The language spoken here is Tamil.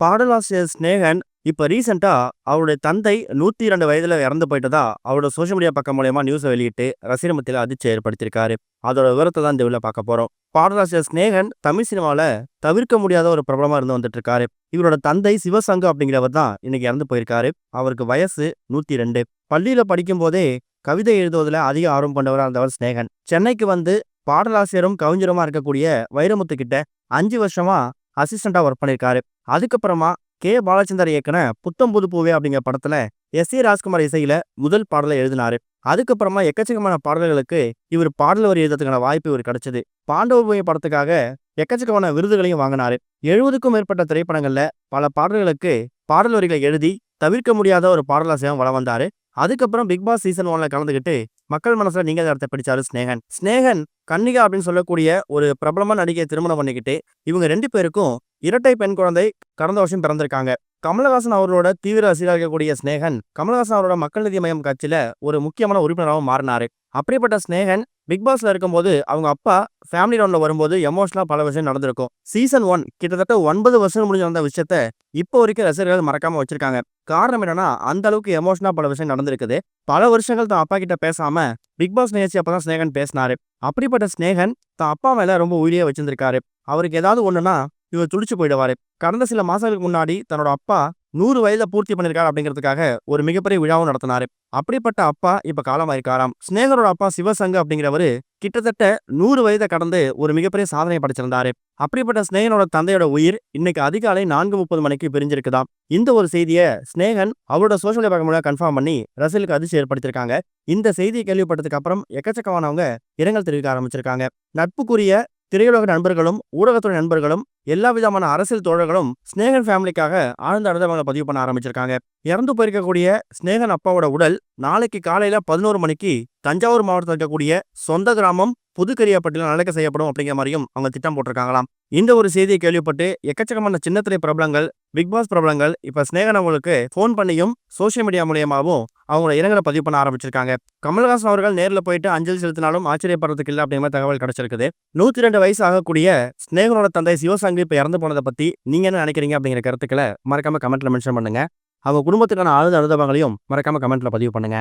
பாடலாசிரியர் ஸ்நேகன் இப்ப ரீசென்ட்டா அவருடைய தந்தை 102 வயதுல இறந்து போயிட்டதா அவரோட சோஷியல் மீடியா பக்கம் மூலியமா நியூஸ வெளியிட்டு ரசிகர் மத்தியில அதிர்ச்சி ஏற்படுத்தியிருக்காரு. அதோட விவரத்த தான் இந்த வீடியோல பார்க்க போறோம். பாடலாசிரியர் ஸ்நேகன் தமிழ் சினிமால தவிர்க்க முடியாத ஒரு பிரபலமா இருந்து வந்துட்டு இருக்காரு. இவரோட தந்தை சிவசங்கு அப்படிங்கிறவர் தான் இன்னைக்கு இறந்து போயிருக்காரு. அவருக்கு வயசு 102. பள்ளியில படிக்கும் போதே கவிதை எழுதுவதில் அதிக ஆர்வம் கொண்டவரா இருந்தவர் ஸ்நேகன். சென்னைக்கு வந்து பாடலாசிரியரும் கவிஞருமா இருக்கக்கூடிய வைரமுத்து கிட்ட 5 வருஷமா அசிஸ்டண்டா ஒர்க் பண்ணியிருக்காரு. அதுக்கப்புறமா கே. பாலச்சந்தர் இயக்குன புத்தம் புது பூவே அப்படிங்கிற படத்துல எஸ். ஏ. ராஜ்குமார் இசையில முதல் பாடலை எழுதினாரு. அதுக்கப்புறமா எக்கச்சக்கமான பாடல்களுக்கு இவர் பாடல் வரி எழுதுறதுக்கான வாய்ப்பு இவர் கிடைச்சது. பாண்டவ பூமி படத்துக்காக எக்கச்சக்கமான விருதுகளையும் வாங்கினாரு. 70க்கும் மேற்பட்ட திரைப்படங்கள்ல பல பாடல்களுக்கு பாடல் வரிகளை எழுதி தவிர்க்க முடியாத ஒரு பாடலாசிரியர் வலம் வந்தாரு. அதுக்கப்புறம் பிக் பாஸ் சீசன் 1ல கலந்துக்கிட்டு மக்கள் மனசுல நீங்க இடத்தை பிடிச்சாரு ஸ்நேகன். ஸ்நேகன் கன்னிகா அப்படின்னு சொல்லக்கூடிய ஒரு பிரபலமான நடிகையை திருமணம் பண்ணிக்கிட்டு இவங்க 2 பேருக்கும் இரட்டை பெண் குழந்தை கடந்த வருஷம் பிறந்திருக்காங்க. கமலஹாசன் அவரோட தீவிர ரசிகராக இருக்கக்கூடிய ஸ்நேகன் கமலஹாசன் அவரோட மக்கள் நீதி மய்யம் கட்சியில ஒரு முக்கியமான உறுப்பினராகவும் மாறினாரு. அப்படிப்பட்ட ஸ்நேகன் பிக் பாஸ்ல இருக்கும்போது அவங்க அப்பா ஃபேமிலி ரவுண்ட்ல வரும்போது எமோஷனலா பல விஷயம் நடந்திருக்கும். சீசன் 1 கிட்டத்தட்ட 9 வருஷம் முடிஞ்சு நடந்த விஷயத்த இப்போ வரைக்கும் ரசிகர்கள் மறக்காம வச்சிருக்காங்க. காரணம் என்னன்னா அந்த அளவுக்கு எமோஷனலா பல விஷயம் நடந்திருக்குது. பல வருஷங்கள் தான் அப்பா கிட்ட பேசாம பிக் பாஸ் நிகழ்ச்சி அப்பதான் ஸ்நேகன் பேசினாரு. அப்படிப்பட்ட ஸ்நேகன் தான் அப்பா மேல ரொம்ப உயிரியே வச்சிருந்திருக்காரு. அவருக்கு ஏதாவது ஒண்ணுன்னா இவர் துடிச்சு போயிடுவாரு. கடந்த சில மாசங்களுக்கு முன்னாடி தன்னோட அப்பா 100 வயதை பூர்த்தி பண்ணிருக்காரு அப்படிங்கிறதுக்காக ஒரு மிகப்பெரிய விழாவும் நடத்தினாரு. அப்படிப்பட்ட அப்பா இப்ப காலமாயிருக்காராம். ஸ்நேகரோட அப்பா சிவசங்கு அப்படிங்கிறவரு கிட்டத்தட்ட 100 வயதை கடந்து ஒரு மிகப்பெரிய சாதனை படைச்சிருந்தாரு. அப்படிப்பட்ட ஸ்நேகனோட தந்தையோட உயிர் இன்னைக்கு அதிகாலை 4:30 மணிக்கு பிரிஞ்சிருக்குதாம். இந்த ஒரு செய்தியை ஸ்நேகன் அவரோட சோஷியல் மீடியா பக்கம் மூலம் கன்ஃபார்ம் பண்ணி ரசிகர்களுக்கு அதிர்ச்சி ஏற்படுத்தியிருக்காங்க. இந்த செய்தியை கேள்விப்பட்டதுக்கு அப்புறம் எக்கச்சக்கமானவங்க இரங்கல் தெரிவிக்க ஆரம்பிச்சிருக்காங்க. நட்புக்குரிய திரையுலக நண்பர்களும் ஊடகத்துறை நண்பர்களும் எல்லா விதமான அரசியல் தோழர்களும் ஸ்நேகன் ஃபேமிலிக்காக ஆழ்ந்த அனுதாபங்களை பதிவு பண்ண ஆரம்பிச்சிருக்காங்க. இறந்து போயிருக்கக்கூடிய ஸ்நேகன் அப்பாவோட உடல் நாளைக்கு காலையில 11 மணிக்கு தஞ்சாவூர் மாவட்டத்தில் இருக்கக்கூடிய சொந்த கிராமம் புதுக்கரியாப்பட்டியில் நடக்க செய்யப்படும் அப்படிங்கிற மாதிரியும் அவங்க திட்டம் போட்டிருக்காங்களாம். இந்த ஒரு செய்தியை கேள்விப்பட்டு எக்கச்சக்கமான சின்னத்திரை பிரபலங்கள் பிக் பாஸ் பிரபலங்கள் இப்ப ஸ்நேகன் அவங்களுக்கு போன் பண்ணியும் சோசியல் மீடியா மூலியமாகவும் அவங்களோட இரங்கலை பதிவு பண்ண ஆரம்பிச்சிருக்காங்க. கமல்ஹாசன் அவர்கள் நேரில் போயிட்டு அஞ்சலி செலுத்தினாலும் ஆச்சரியப்படுறதுக்கு இல்லை அப்படிங்கிற தகவல் கிடைச்சிருக்குது. 102 வயசு ஆகக்கூடிய ஸ்நேகனோட தந்தை சிவசங்கு இப்ப இறந்து போனதை பத்தி நீங்க என்ன நினைக்கிறீங்க அப்படிங்கிற கருத்துக்களை மறக்காம கமெண்ட்ல மென்ஷன் பண்ணுங்க. அவங்க குடும்பத்துக்கான ஆழ்ந்த அனுதாபங்களையும் மறக்காம கமெண்ட்ல பதிவு பண்ணுங்க.